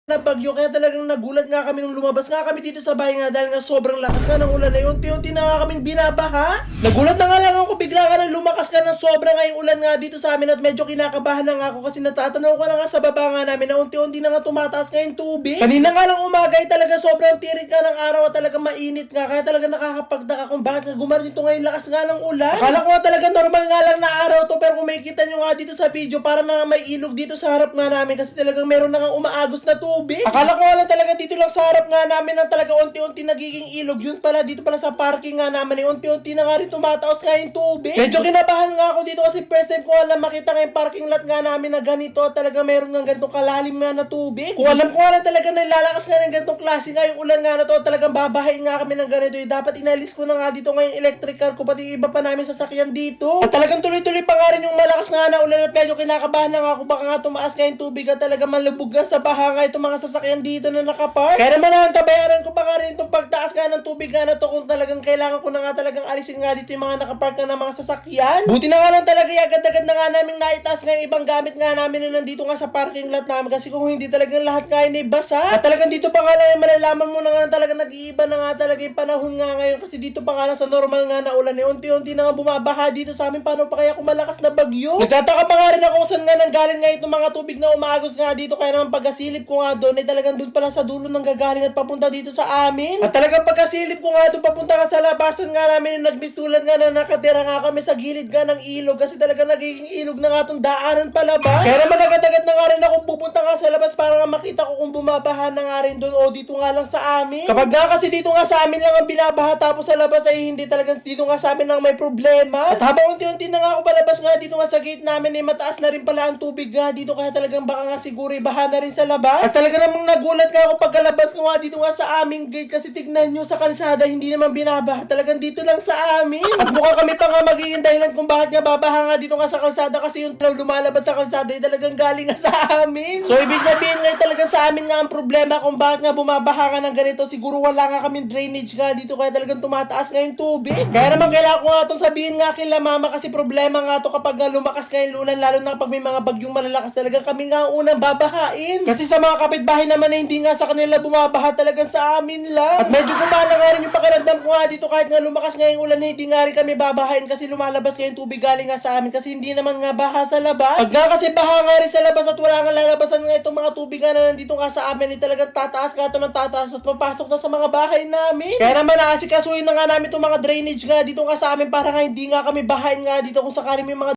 na bagyo kaya talagang nagulat nga kami nung lumabas nga kami dito sa bahay nga dahil nga sobrang lakas nga ng ulan ay unti-unti na nga kaming binabaha. Nagulat na nga lang ako bigla ka nang lumakas ka ng sobra nga yung ulan nga dito sa amin at medyo kinakabahan na nga ako kasi natatanaw ko na nga sa baba nga namin na unti-unti na nga tumataas nga yung tubig. Kanina nga lang umaga ay talaga sobrang tirik nga ng araw at talaga mainit nga kaya talaga nakakapagtaka kung bakit nga gumarinto ngayon lakas nga ng ulan. Akala ko nga talaga normal nga lang na araw to pero kung makikita nyo nga dito sa video para na may ilog dito sa harap nga namin kasi talagang meron na nga umaagos na tubig. Akala ko nga lang talaga dito lang sa harap nga namin ang talaga unti-unti nagiging ilog. Yun pala dito pala sa parking nga namin unti-unti na nga rin tumataos nga yung tubig. Medyo kinabahan nga ako dito kasi first time ko alam makita nga yung parking lot nga namin na ganito at talaga meron nga ganitong kalalim nga na tubig. Kung alam ko nga lang talaga na lalakas nga ng ganitong klase nga yung ulan nga na to at talagang babahain nga kami ng ganito. Dapat inalis ko na nga dito nga yung electric car ko pati iba pa namin sasakyan dito. At talagang tuloy-tuloy pa nga rin yung malakas nga na ulan at medyo kinakabahan na nga ako baka nga tumaas nga yung tubig at talaga malubog nga sa baha nga itong mga sasakyan dito na nakapark. Kaya naman nantabayaran ko pa nga rin itong pagtaas nga ng tubig nga na to kung talagang kailangan ko na nga talagang alisin nga dito yung mga nakapark nga ng mga sasakyan. Buti na nga lang talaga agad-agad na nga namin naitaas nga yung ibang gamit nga namin na nandito nga sa parking lot namin kasi kung hindi talagang lahat nga yun ay basa. At talagang dito pa nga lang malalaman mo na nga talagang nag-iiba na nga talaga yung panahon nga ngayon kasi dito pa nga lang sa normal nga na ulan unti-unti na nga bumabaha dito sa amin. Paano pa kaya kung malakas na bagyo? Nagtataka pa nga rin ako saan nga nanggaling nga itong mga tubig na umagos nga dito kaya naman pagkasilip ko nga doon ay talagang doon pala sa dulo ng gagaling at papunta dito sa amin. At talagang pagkasilip ko nga doon papunta nga sa labasan nga namin yung nagbistulan nga na nakatira nga kami sa gilid nga ng ilog kasi talagang nagiging ilog na nga itong daanan palabas. Kaya naman agad-agad na nga rin akong pupunta nga sa labas para nga makita ko kung bumabaha na nga rin doon o dito nga lang sa amin. Kapag nga kasi dito nga sa amin lang ang binabaha tapos sa labas ay hindi talagang dito nga sa amin lang may problema. At habang unti-unti na nga ako palabas nga dito nga sa gate namin ay mataas na rin pala ang tubig nga dito kaya talagang baka nga siguro baha na rin sa labas. At talaga namang nagulat nga ako pagkalabas nga dito nga sa aming gate kasi tignan nyo sa kalsada hindi naman binabaha talagang dito lang sa amin. At mukha kami pa nga magiging dahilan kung bakit nga babaha nga dito nga sa kalsada kasi yung lumalabas sa kalsada ay talagang galing nga sa amin. So ibig sabihin nga talaga sa amin nga ang problema kung bakit nga bumabaha nga ng ganito siguro wala nga kaming drainage nga dito kaya talagang tumataas nga yung tubig. Kaya naman kailangan ko nga itong sabihin nga kila mama kasi problema nga to kapag lumakas nga yung ulan lalo na kapag may mga bagyong malalakas talagang kami nga unang babahain. Kasi sa mga kapitbahay naman na hindi nga sa kanila bumabaha talaga sa amin lang. At medyo gumana nga rin yung pakiramdam ko nga dito kahit nga lumakas nga yung ulan hindi nga rin kami babahain kasi lumalabas nga yung tubig galing nga sa amin kasi hindi naman nga baha sa labas. Pag nga kasi baha nga rin sa labas at wala nga lalabasan nga itong mga tubig nga na nandito nga sa amin talagang tataas nga ito ng tataas at papasok na sa mga bahay namin. Kaya naman naasikasuhin na nga namin itong mga drainage nga dito nga sa amin para nga hindi nga kami bahain nga dito kung sakali may mga